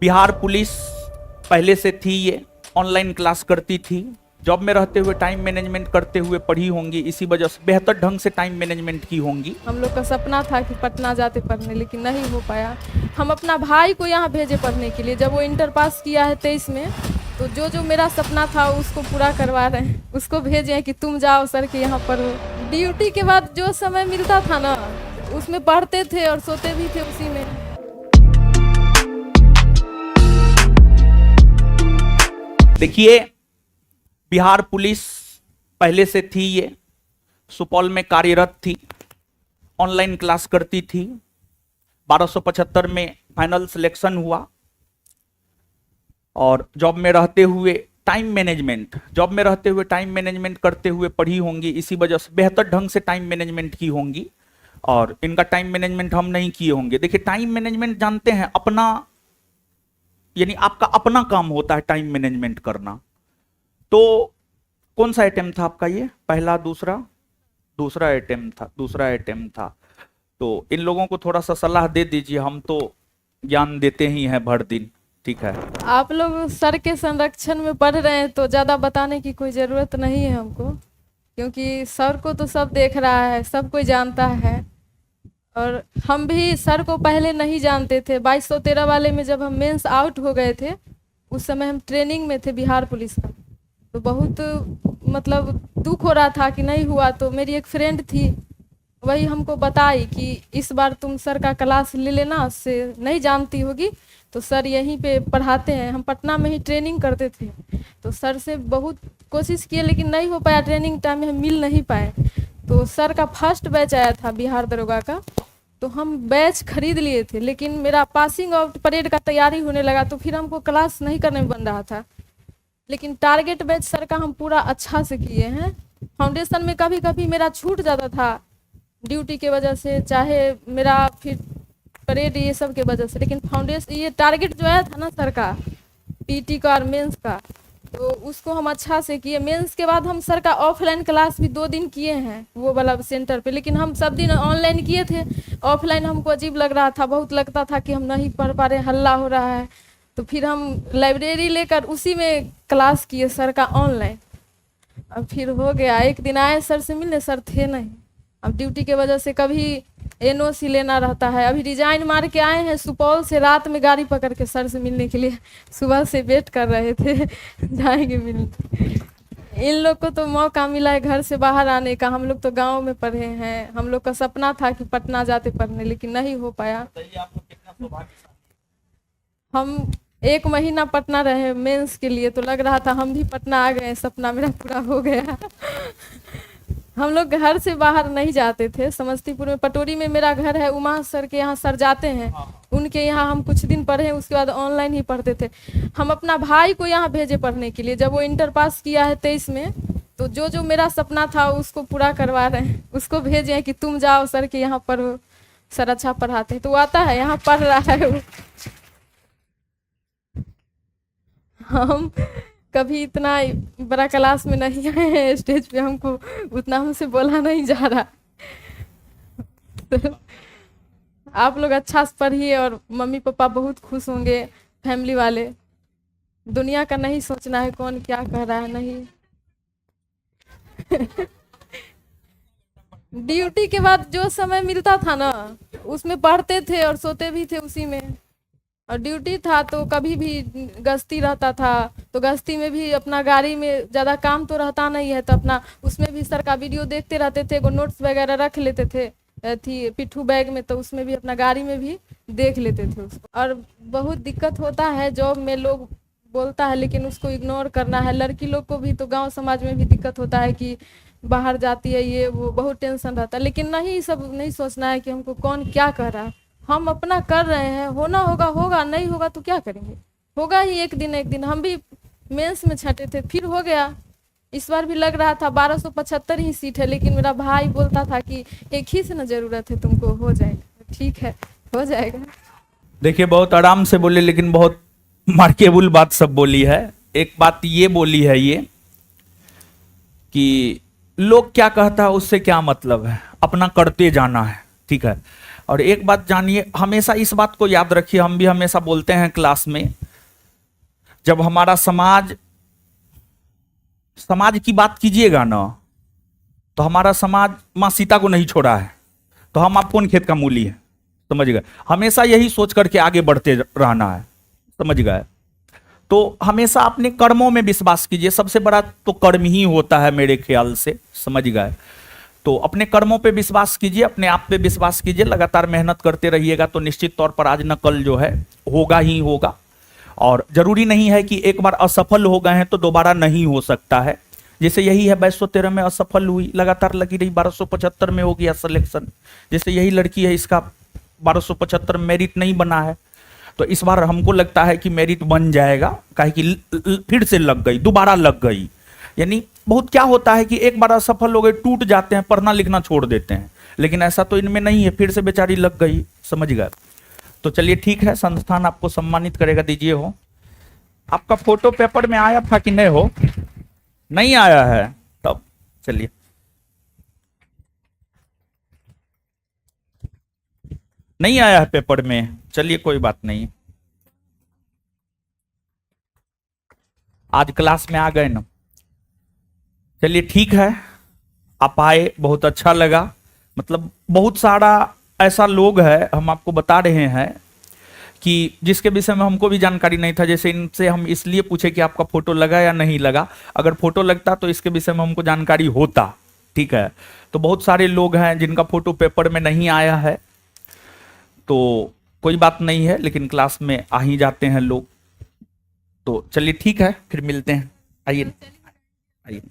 Bihar police पहले से थी, ये ऑनलाइन क्लास करती थी। जॉब में रहते हुए टाइम मैनेजमेंट करते हुए पढ़ी होंगी, इसी वजह से बेहतर ढंग से टाइम मैनेजमेंट की होंगी। हम लोग का सपना था कि पटना जाते पढ़ने, लेकिन नहीं हो पाया। हम अपना भाई को यहाँ भेजे पढ़ने के लिए, जब वो इंटर पास किया है 23 में, तो जो जो मेरा सपना था उसको पूरा करवा रहे हैं। उसको भेजे हैं कि तुम जाओ सर के यहाँ पढ़ो। ड्यूटी के बाद जो समय मिलता था ना, उसमें पढ़ते थे और सोते भी थे उसी में। देखिए, बिहार पुलिस पहले से थी, ये सुपौल में कार्यरत थी, ऑनलाइन क्लास करती थी। 1275 में फाइनल सिलेक्शन हुआ और जॉब में रहते हुए टाइम मैनेजमेंट करते हुए पढ़ी होंगी, इसी वजह से बेहतर ढंग से टाइम मैनेजमेंट की होंगी। और इनका टाइम मैनेजमेंट हम नहीं किए होंगे। देखिए, टाइम मैनेजमेंट जानते हैं, अपना यानी आपका अपना काम होता है टाइम मैनेजमेंट करना। तो कौन सा अटेम्प्ट था आपका? ये पहला, दूसरा अटेम्प्ट था। तो इन लोगों को थोड़ा सा सलाह दे दीजिए, हम तो ज्ञान देते ही हैं भर दिन। ठीक है, आप लोग सर के संरक्षण में पढ़ रहे हैं तो ज़्यादा बताने की कोई ज़रूरत नहीं है हमको, क्योंकि सर को तो सब देख रहा है, सब कोई जानता है। और हम भी सर को पहले नहीं जानते थे। 2213 वाले में जब हम मेंस आउट हो गए थे, उस समय हम ट्रेनिंग में थे बिहार पुलिस का। तो बहुत मतलब दुख हो रहा था कि नहीं हुआ। तो मेरी एक फ्रेंड थी, वही हमको बताई कि इस बार तुम सर का क्लास ले लेना, उससे नहीं जानती होगी तो सर यहीं पे पढ़ाते हैं। हम पटना में ही ट्रेनिंग करते थे, तो सर से बहुत कोशिश किए लेकिन नहीं हो पाया, ट्रेनिंग टाइम में हम मिल नहीं पाए। तो सर का फर्स्ट बैच आया था बिहार दरोगा का, तो हम बैच खरीद लिए थे, लेकिन मेरा पासिंग आउट परेड का तैयारी होने लगा तो फिर हमको क्लास नहीं करने में बन रहा था। लेकिन टारगेट बैच सर का हम पूरा अच्छा से किए हैं। फाउंडेशन में कभी कभी मेरा छूट जाता था ड्यूटी के वजह से, चाहे मेरा फिर परेड ये सब के वजह से, लेकिन फाउंडेशन ये टारगेट जो आया था ना सर का, पीटी का और मेंस का, तो उसको हम अच्छा से किए। मेंस के बाद हम सर का ऑफलाइन क्लास भी 2 दिन किए हैं वो वाला सेंटर पे, लेकिन हम सब दिन ऑनलाइन किए थे। ऑफलाइन हमको अजीब लग रहा था, बहुत लगता था कि हम नहीं पढ़ पा रहे, हल्ला हो रहा है। तो फिर हम लाइब्रेरी लेकर उसी में क्लास किए सर का ऑनलाइन। अब फिर हो गया, एक दिन आए सर से मिलने, सर थे नहीं। अब ड्यूटी के वजह से कभी एनओसी लेना रहता है। अभी रिजाइन मार के आए हैं सुपौल से, रात में गाड़ी पकड़ के सर से मिलने के लिए, सुबह से वेट कर रहे थे जाएंगे मिलने। इन लोग को तो मौका मिला है घर से बाहर आने का, हम लोग तो गांव में पढ़े हैं। हम लोग का सपना था कि पटना जाते पढ़ने, लेकिन नहीं हो पाया। हम 1 महीना पटना रहे मेंस के लिए, तो लग रहा था हम भी पटना आ गए, सपना मेरा पूरा हो गया हम लोग घर से बाहर नहीं जाते थे। समस्तीपुर में पटोरी में मेरा घर है, उमा सर के यहाँ सर जाते हैं, उनके यहाँ हम कुछ दिन पढ़े, उसके बाद ऑनलाइन ही पढ़ते थे। हम अपना भाई को यहाँ भेजे पढ़ने के लिए, जब वो इंटर पास किया है 23 में, तो जो जो मेरा सपना था उसको पूरा करवा रहे हैं। उसको भेजे हैं कि तुम जाओ सर के यहाँ पढ़ो, सर अच्छा पढ़ाते हैं। तो वो आता है, यहाँ पढ़ रहा है वो। हम कभी इतना बड़ा क्लास में नहीं आए हैं, स्टेज पे हमको उतना हमसे बोला नहीं जा रहा तो आप लोग अच्छा से पढ़िए और मम्मी पापा बहुत खुश होंगे, फैमिली वाले। दुनिया का नहीं सोचना है कौन क्या कह रहा है, नहीं ड्यूटी के बाद जो समय मिलता था ना, उसमें पढ़ते थे और सोते भी थे उसी में। और ड्यूटी था तो कभी भी गश्ती रहता था, तो गश्ती में भी अपना गाड़ी में ज़्यादा काम तो रहता नहीं है, तो अपना उसमें भी सर का वीडियो देखते रहते थे। वो नोट्स वगैरह रख लेते थे थी पिट्ठू बैग में, तो उसमें भी अपना गाड़ी में भी देख लेते थे उसको। और बहुत दिक्कत होता है जॉब में, लोग बोलता है लेकिन उसको इग्नोर करना है। लड़की लोग को भी तो गाँव समाज में भी दिक्कत होता है कि बाहर जाती है, ये वो बहुत टेंशन रहता है। लेकिन नहीं, सब नहीं सोचना है कि हमको कौन क्या कह रहा है, हम अपना कर रहे हैं। होना होगा होगा, नहीं होगा तो क्या करेंगे, होगा ही एक दिन। हम भी मेंस में छटे थे, फिर हो गया। इस बार भी लग रहा था 1275 ही सीट है, लेकिन मेरा भाई बोलता था कि एक ही से ना जरूरत है तुमको, हो जाएगा। ठीक है, हो जाएगा। देखिए, बहुत आराम से बोले लेकिन बहुत मार्केबल बात सब बोली है। एक बात ये बोली है ये कि लोग क्या कहता है उससे क्या मतलब है, अपना करते जाना है। ठीक है, और एक बात जानिए, हमेशा इस बात को याद रखिए, हम भी हमेशा बोलते हैं क्लास में, जब हमारा समाज समाज की बात कीजिएगा ना, तो हमारा समाज मां सीता को नहीं छोड़ा है, तो हम आप कौन खेत का मूली है, समझ गए। हमेशा यही सोच करके आगे बढ़ते रहना है, समझ गए। तो हमेशा अपने कर्मों में विश्वास कीजिए, सबसे बड़ा तो कर्म ही होता है मेरे ख्याल से, समझ गए। तो अपने कर्मों पे विश्वास कीजिए, अपने आप पे विश्वास कीजिए, लगातार मेहनत करते रहिएगा तो निश्चित तौर पर आज न कल जो है होगा ही होगा। और जरूरी नहीं है कि एक बार असफल हो गए हैं तो दोबारा नहीं हो सकता है। जैसे यही है 2213 में असफल हुई, लगातार लगी रही, 1275 में हो गया सिलेक्शन। जैसे यही लड़की है, इसका 1275 मेरिट नहीं बना है, तो इस बार हमको लगता है कि मेरिट बन जाएगा, काहे कि फिर से लग गई, दोबारा लग गई। यानी बहुत क्या होता है कि एक बार असफल हो गए, टूट जाते हैं, पढ़ना लिखना छोड़ देते हैं, लेकिन ऐसा तो इनमें नहीं है, फिर से बेचारी लग गई, समझ गए। तो चलिए ठीक है, संस्थान आपको सम्मानित करेगा, दीजिए हो। आपका फोटो पेपर में आया था कि नहीं हो? नहीं आया है, तब चलिए नहीं आया है पेपर में, चलिए कोई बात नहीं, आज क्लास में आ गए ना। चलिए ठीक है, आप आए, बहुत अच्छा लगा। मतलब बहुत सारा ऐसा लोग है, हम आपको बता रहे हैं कि जिसके विषय में हमको भी जानकारी नहीं था। जैसे इनसे हम इसलिए पूछे कि आपका फोटो लगा या नहीं लगा, अगर फोटो लगता तो इसके विषय में हमको जानकारी होता, ठीक है। तो बहुत सारे लोग हैं जिनका फोटो पेपर में नहीं आया है, तो कोई बात नहीं है, लेकिन क्लास में आ ही जाते हैं लोग। तो चलिए ठीक है, फिर मिलते हैं, आइए आइए।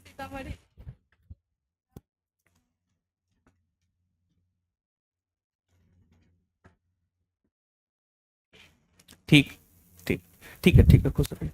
ठीक ठीक ठीक है, ठीक है, खुश रहिए।